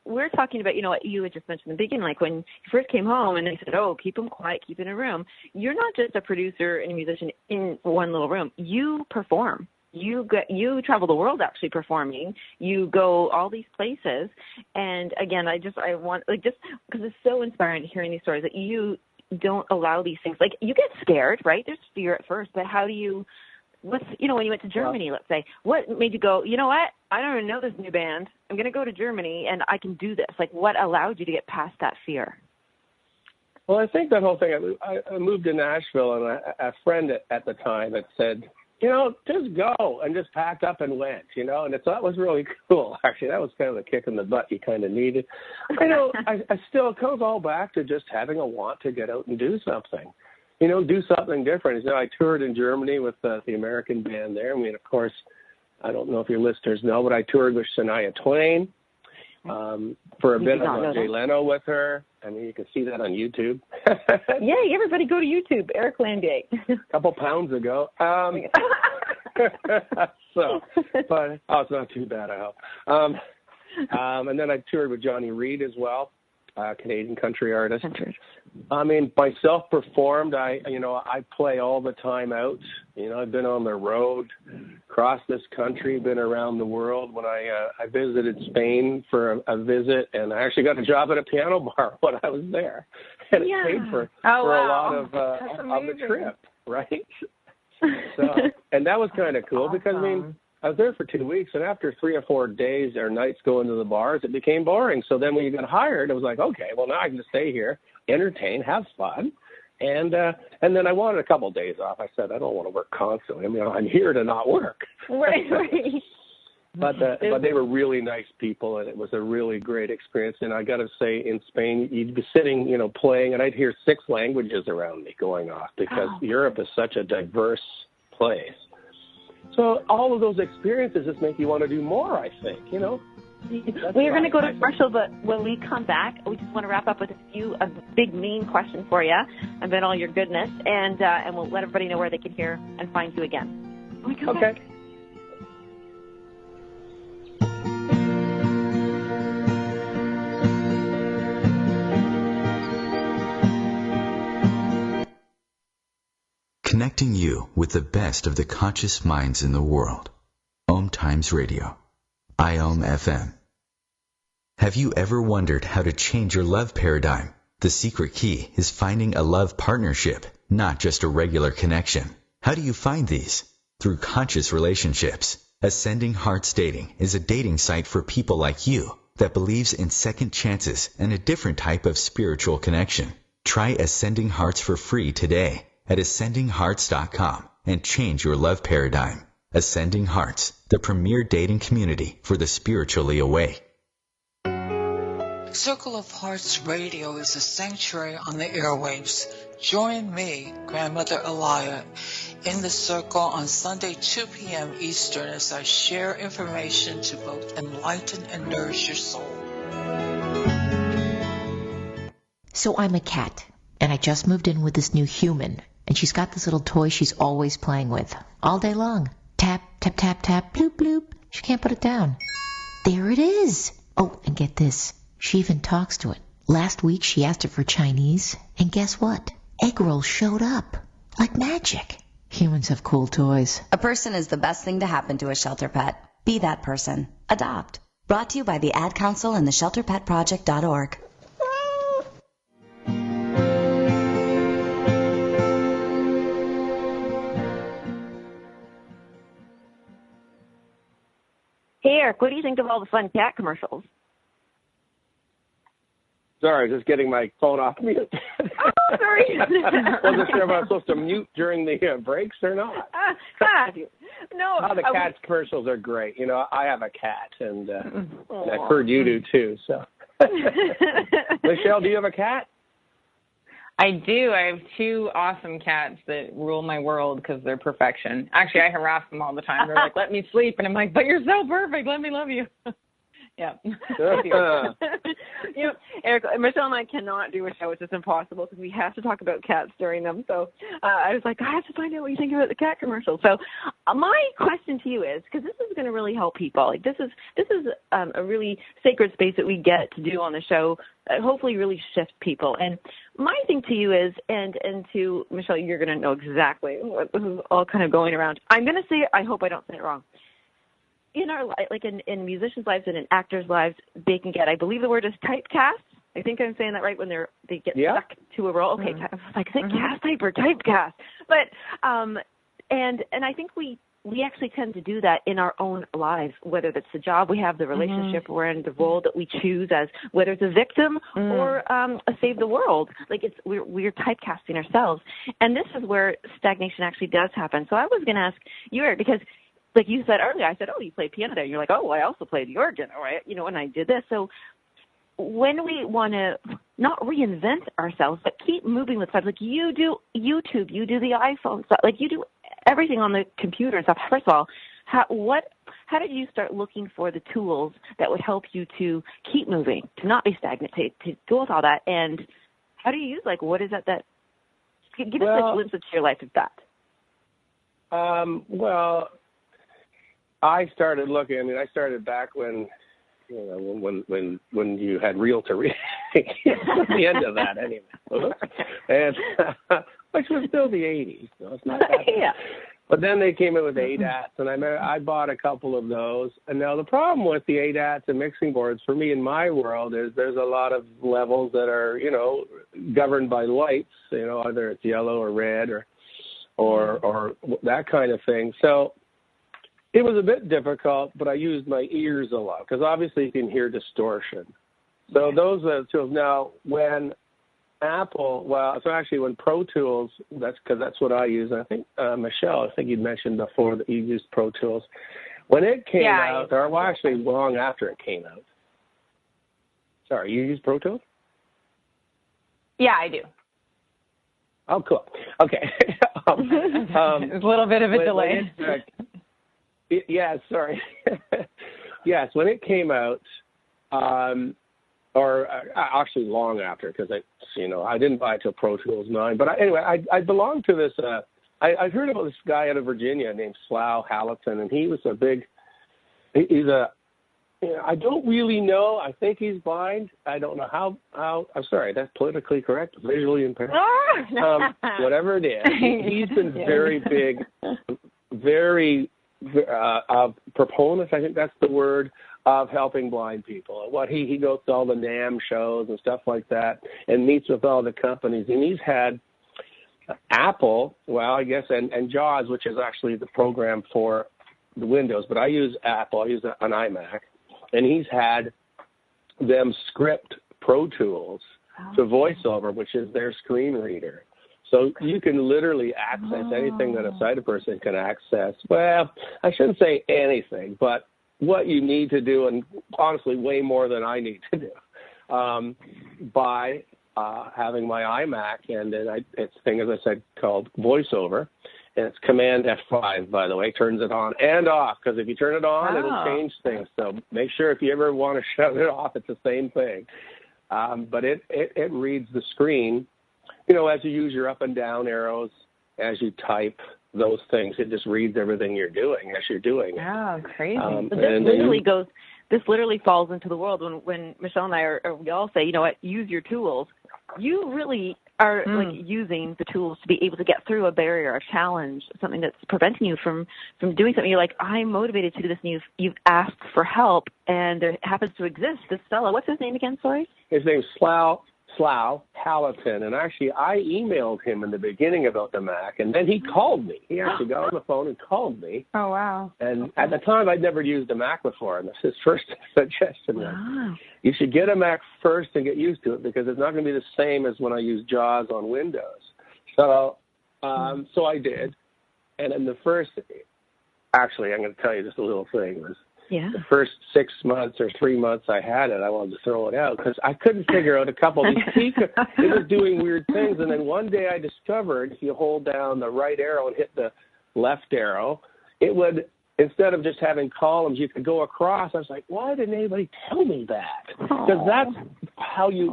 S2: We're talking about, what you had just mentioned in the beginning, like when you first came home and they said, keep them quiet, keep it in a room. You're not just a producer and a musician in one little room. You perform. You travel the world actually performing. You go all these places. And again, I want, just because it's so inspiring hearing these stories that you don't allow these things. Like, you get scared, right? There's fear at first, but how do you, when you went to Germany, let's say, what made you go, you know what? I don't even know this new band. I'm going to go to Germany and I can do this. Like, what allowed you to get past that fear?
S7: Well, I think that whole thing, I moved to Nashville, and a friend at the time had said, just go, and just packed up and went, and that was really cool. Actually, that was kind of the kick in the butt you kind of needed. I still, it comes all back to just having a want to get out and do something, do something different. I toured in Germany with the American band there. I mean, of course, I don't know if your listeners know, but I toured with Shania Twain for a bit of Jay Leno with her. I mean, you can see that on YouTube.
S2: Yay, everybody go to YouTube, Eric Lambier.
S7: A couple pounds ago. It's not too bad, I hope. And then I toured with Johnny Reid as well, Canadian country artist. I mean, myself performed. I play all the time out. I've been on the road, across this country, been around the world. When I visited Spain for a visit, and I actually got a job at a piano bar when I was there, and it paid for a lot of the trip, right? So, and that was kind of cool because I was there for 2 weeks, and after 3 or 4 days or nights going to the bars, it became boring. So then when you got hired, it was like, okay, well, now I can just stay here, entertain, have fun. And then I wanted a couple of days off. I said, I don't want to work constantly. I mean, I'm here to not work.
S2: Right.
S7: But they were really nice people, and it was a really great experience. And I got to say, in Spain, you'd be sitting, playing, and I'd hear 6 languages around me going off because Europe is such a diverse place. So all of those experiences just make you want to do more, I think,
S2: We're going to go to commercial, but when we come back, we just want to wrap up with a big main question for you about all your goodness, and we'll let everybody know where they can hear and find you again. When we come back.
S1: Connecting you with the best of the conscious minds in the world. OMTimes Radio. IOM FM. Have you ever wondered how to change your love paradigm? The secret key is finding a love partnership, not just a regular connection. How do you find these? Through conscious relationships. Ascending Hearts Dating is a dating site for people like you that believes in second chances and a different type of spiritual connection. Try Ascending Hearts for free today at ascendinghearts.com and change your love paradigm. Ascending Hearts, the premier dating community for the spiritually awake.
S11: Circle of Hearts Radio is a sanctuary on the airwaves. Join me, Grandmother Elia, in the circle on Sunday 2 p.m. Eastern as I share information to both enlighten and nourish your soul.
S12: So I'm a cat, and I just moved in with this new human, and she's got this little toy she's always playing with, all day long. Tap, tap, tap, tap, bloop, bloop. She can't put it down. There it is. Oh, and get this. She even talks to it. Last week she asked it for Chinese, and guess what? Egg rolls showed up. Like magic. Humans have cool toys.
S13: A person is the best thing to happen to a shelter pet. Be that person. Adopt. Brought to you by the Ad Council and the ShelterPetProject.org.
S2: Hey, Eric, what do you think of all the fun cat commercials?
S7: Sorry, just getting my phone off mute.
S2: Oh, sorry.
S7: Wasn't sure if I was supposed to mute during the breaks or not.
S2: No.
S7: The cat commercials are great. I have a cat, and I've heard you do too. So Michelle, do you have a cat?
S3: I do. I have 2 awesome cats that rule my world because they're perfection. Actually, I harass them all the time. They're like, let me sleep. And I'm like, but you're so perfect. Let me love you. Yeah.
S2: Eric, Michelle and I cannot do a show. It's just impossible because we have to talk about cats during them. So I was like, I have to find out what you think about the cat commercial. So my question to you is, because this is going to really help people. Like this is a really sacred space that we get to do on the show. Hopefully, really shift people. And my thing to you is, and to Michelle, you're going to know exactly what this is all kind of going around. I'm going to say it. I hope I don't say it wrong. In our like in musicians' lives and in actors' lives, they can get, I believe the word is typecast. I think I'm saying that right, when they get stuck to a role. Okay, like cast type or typecast. But and I think we actually tend to do that in our own lives, whether that's the job we have, the relationship we're in, the role that we choose as, whether it's a victim or a save the world. Like we're typecasting ourselves, and this is where stagnation actually does happen. So I was going to ask you, Eric, because like you said earlier, I said, oh, you play piano there. And you're like, oh, I also play the organ, right? You know, and I did this. So when we want to not reinvent ourselves, but keep moving with life, like you do YouTube, you do the iPhone stuff, like you do everything on the computer and stuff. First of all, how did you start looking for the tools that would help you to keep moving, to not be stagnant, to go with all that? And how do you use, like, what is that give us a glimpse into your life of that?
S7: Well, I started looking. I mean, I started back when, you know, when you had reel-to-reel, the end of that anyway, and which was still the 80s. So it's not that bad. But then they came in with ADATs, and I bought a couple of those. And now the problem with the ADATs and mixing boards for me in my world is there's a lot of levels that are, you know, governed by lights. You know, either it's yellow or red or that kind of thing. So it was a bit difficult, but I used my ears a lot because obviously you can hear distortion. So those are the tools. Now, when when Pro Tools, that's what I use. I think, Michelle, I think you'd mentioned before that you used Pro Tools. When it came out, or actually long after it came out. Sorry, you use Pro Tools?
S3: Yeah, I do.
S7: Oh, cool. Okay.
S3: It's a little bit of a delay.
S7: Yeah, sorry. Yes, when it came out, or actually long after, because I didn't buy it till Pro Tools 9. But anyway, I belonged to this. I heard about this guy out of Virginia named Slough Hallaton, and he was I don't really know. I think he's blind. I don't know how. I'm sorry, that's politically correct. Visually impaired. Whatever it is, he's been very big, very proponent, I think that's the word, of helping blind people. What he goes to all the NAMM shows and stuff like that and meets with all the companies. And he's had Apple, and JAWS, which is actually the program for the Windows, but I use Apple. I use an iMac. And he's had them script Pro Tools to VoiceOver, which is their screen reader. So you can literally access anything that a sighted person can access. Well, I shouldn't say anything, but what you need to do, and honestly way more than I need to do, by having my iMac, and then it's a thing, as I said, called VoiceOver, and it's Command F5, by the way, turns it on and off, because if you turn it on, it'll change things. So make sure if you ever want to shut it off, it's the same thing. But it reads the screen. You know, as you use your up and down arrows, as you type those things, it just reads everything you're doing as you're doing it.
S3: Oh, crazy.
S2: This literally falls into the world when Michelle and I we all say, you know what, use your tools. You really are like using the tools to be able to get through a barrier, a challenge, something that's preventing you from doing something. You're like, I'm motivated to do this, and you've asked for help, and there happens to exist this fellow. What's his name again, sorry?
S7: His name's Slough Hallaton, and actually I emailed him in the beginning about the Mac, and then he called me. He actually got on the phone and called me.
S3: Oh, wow.
S7: And at the time, I'd never used a Mac before, and that's his first suggestion.
S2: Wow.
S7: You should get a Mac first and get used to it, because it's not going to be the same as when I use JAWS on Windows. So I did, and in the first, actually, I'm going to tell you just a little thing, was the first 6 months or 3 months I had it, I wanted to throw it out because I couldn't figure out a couple of these it was doing weird things. And then one day I discovered if you hold down the right arrow and hit the left arrow, it would, instead of just having columns, you could go across. I was like, why didn't anybody tell me that? Because that's how you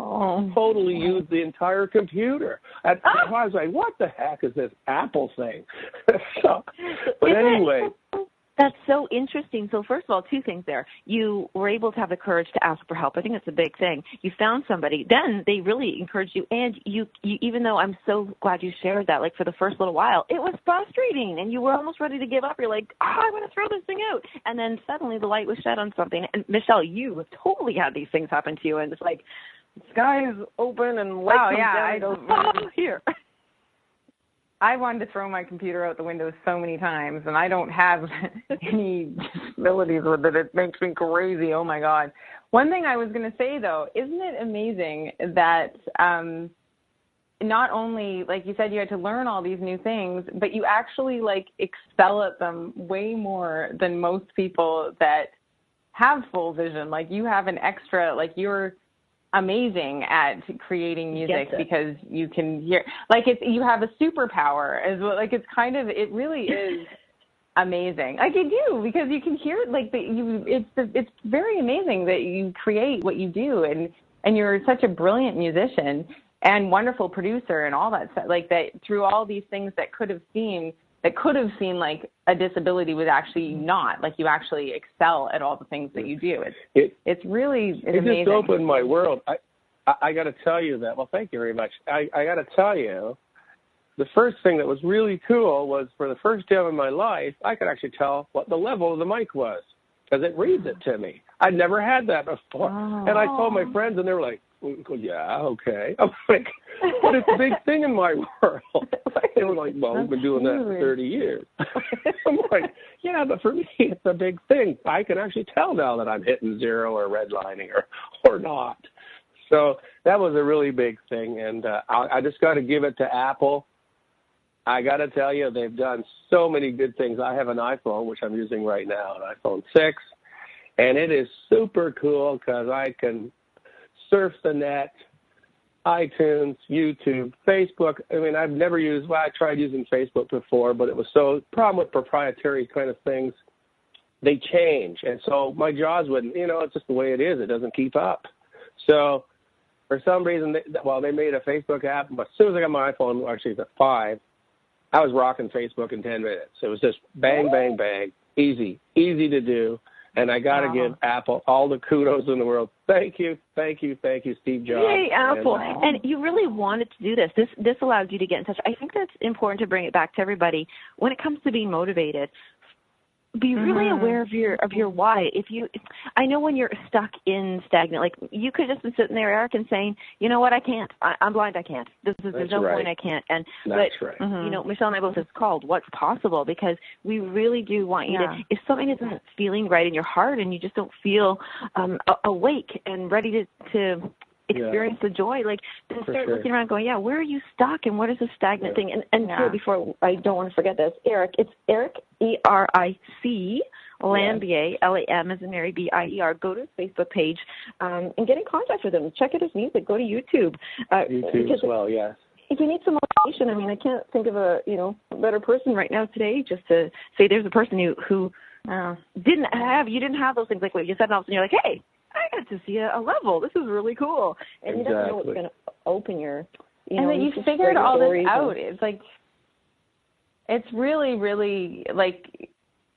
S7: totally use the entire computer. I was like, what the heck is this Apple thing? But anyway.
S2: That's so interesting. So first of all, two things there. You were able to have the courage to ask for help. I think that's a big thing. You found somebody. Then they really encouraged you. And you even though I'm so glad you shared that, like for the first little while, it was frustrating and you were almost ready to give up. You're like, I want to throw this thing out. And then suddenly the light was shed on something. And Michelle, you have totally had these things happen to you. And it's like, the sky is open and light comes down and goes, here.
S3: I wanted to throw my computer out the window so many times, and I don't have any disabilities with it. It makes me crazy. Oh, my God. One thing I was going to say, though, isn't it amazing that not only, like you said, you had to learn all these new things, but you actually, like, excel at them way more than most people that have full vision. Like, you have an extra, like, you're amazing at creating music because you can hear, like, it's, you have a superpower as well. Like, it's kind of, it really is amazing. Like, you do, because you can hear, like, it's very amazing that you create what you do, and you're such a brilliant musician and wonderful producer and all that stuff, like, that through all these things that could have seemed like a disability was actually not. Like, you actually excel at all the things that you do. It's really amazing.
S7: It just opened my world. I got to tell you that. Well, thank you very much. I got to tell you, the first thing that was really cool was for the first time in my life, I could actually tell what the level of the mic was because it reads it to me. I'd never had that before. Oh. And I told my friends, and they were like, yeah, okay. I'm like, but it's a big thing in my world. They were like, well, we've been doing that for 30 years. I'm like, yeah, but for me, it's a big thing. I can actually tell now that I'm hitting zero or redlining or not. So that was a really big thing. And I just got to give it to Apple. I got to tell you, they've done so many good things. I have an iPhone, which I'm using right now, an iPhone 6, and it is super cool because I can surf the net, iTunes, YouTube, Facebook. I mean, I've never used, well, I tried using Facebook before, but it was so, problem with proprietary kind of things, they change. And so my jaws wouldn't, it's just the way it is. It doesn't keep up. So for some reason, they made a Facebook app, but as soon as I got my iPhone, actually it's a 5, I was rocking Facebook in 10 minutes. It was just bang, bang, bang, easy to do. And I got to give Apple all the kudos in the world. Thank you, Steve Jobs.
S2: Yay, Apple. And you really wanted to do this. This allows you to get in touch. I think that's important to bring it back to everybody. When it comes to being motivated, be really aware of your why. I know when you're stuck in stagnant, like you could just be sitting there, Eric, and saying, you know what, I can't. I'm blind. I can't. There's no point. I can't. And Michelle and I both have called What's Possible, because we really do want you to. If something isn't feeling right in your heart and you just don't feel awake and ready to experience the joy, like to start looking around going, where are you stuck and what is a stagnant thing? And before, I don't want to forget this, Eric, it's Eric, E-R-I-C, Lambier, L-A-M as in Mary, B-I-E-R. Go to his Facebook page and get in contact with him. Check out his music. Go to YouTube.
S7: YouTube as well, yes.
S2: If you need some motivation, I mean, I can't think of a better person right now today just to say there's a person who didn't have those things, like what you said, and all of a sudden you're like, hey, I got to see a level. This is really cool. And you don't know what's going to open your,
S3: and then you figured all this out. It's like, it's really, really, like,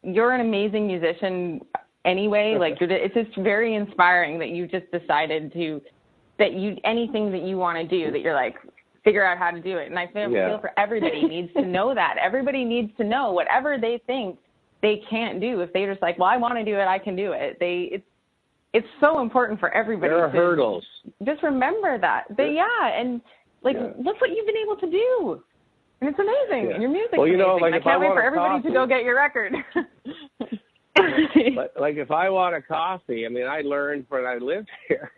S3: you're an amazing musician anyway. Like, it's just very inspiring that you just decided anything that you want to do, that you're like, figure out how to do it. And I feel for everybody needs to know that. Everybody needs to know whatever they think they can't do. If they're just like, well, I want to do it, I can do it. It's so important for everybody.
S7: There are hurdles.
S3: Just remember that. And look what you've been able to do. And it's amazing. And your music's amazing. I can't wait for everybody to go get your record.
S7: Like if I want a coffee, I mean, I learned when I lived here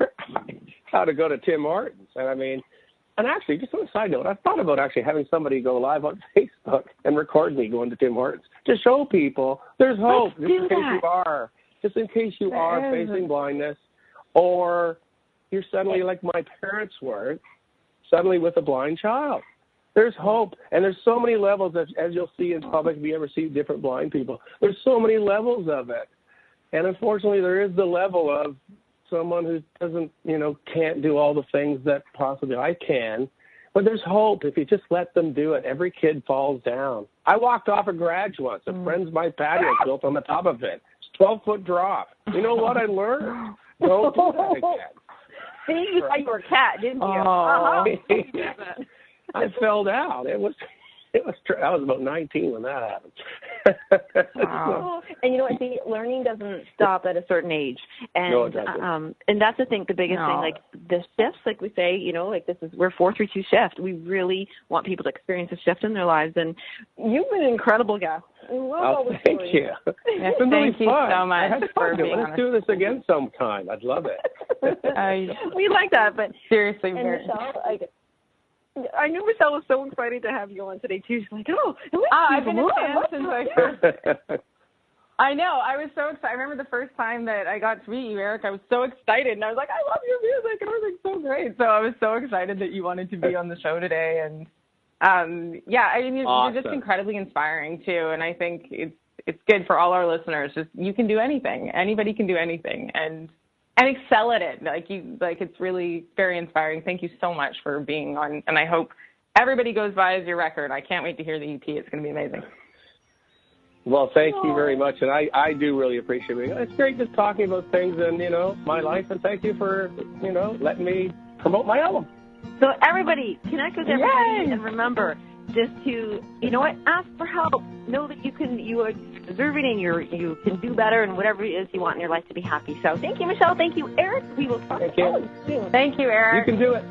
S7: how to go to Tim Hortons. And actually, just on a side note, I've thought about actually having somebody go live on Facebook and record me going to Tim Hortons to show people there's hope. Just in case you are. just in case you are facing blindness, or you're suddenly like my parents were, suddenly with a blind child. There's hope, and there's so many levels, as you'll see in public if you ever see different blind people. There's so many levels of it. And unfortunately, there is the level of someone who doesn't, can't do all the things that possibly I can. But there's hope if you just let them do it. Every kid falls down. I walked off a garage once. A friend's my patio built on the top of it. It's 12-foot drop. You know what I learned? Don't do that again.
S2: See, you thought you were a cat, didn't you?
S7: I fell down. It was. I was about 19 when that happened.
S2: Wow. And you know what? See, learning doesn't stop at a certain age, and
S7: no, it doesn't.
S2: And that's the thing. The biggest thing, like the shifts, like we say, we're 4-3-2 shift. We really want people to experience a shift in their lives, and you've been an incredible guest.
S7: Thank you. It's been really
S3: Thank you
S7: fun.
S3: so much for being
S7: Let's do this again sometime. I'd love it.
S2: We like that, but
S3: seriously,
S2: Michelle, I knew Michelle was so excited to have you on today too. She's like,
S3: I've been a fan since I first. I know. I was so excited. I remember the first time that I got to meet you, Eric. I was so excited, and I was like, I love your music, and I was like, so great. So I was so excited that you wanted to be on the show today, and
S7: awesome.
S3: You're just incredibly inspiring too. And I think it's good for all our listeners. Just you can do anything. Anybody can do anything, and excel at it. It's really very inspiring. Thank you so much for being on, and I hope everybody goes buys your record. I can't wait to hear the EP. It's going to be amazing.
S7: Well, thank you very much, and I do really appreciate it. It's great just talking about things and, my life, and thank you for, letting me promote my album.
S2: So everybody, connect with everybody, and remember just to, ask for help. Know that you are deserving, and you can do better, and whatever it is you want in your life to be happy. So thank you, Michelle. Thank you, Eric. We will talk soon.
S3: Thank you, Eric.
S7: You can do it.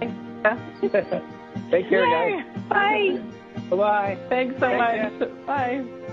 S7: Take care, guys.
S2: Bye.
S7: Bye-bye.
S3: Thanks so much. Bye.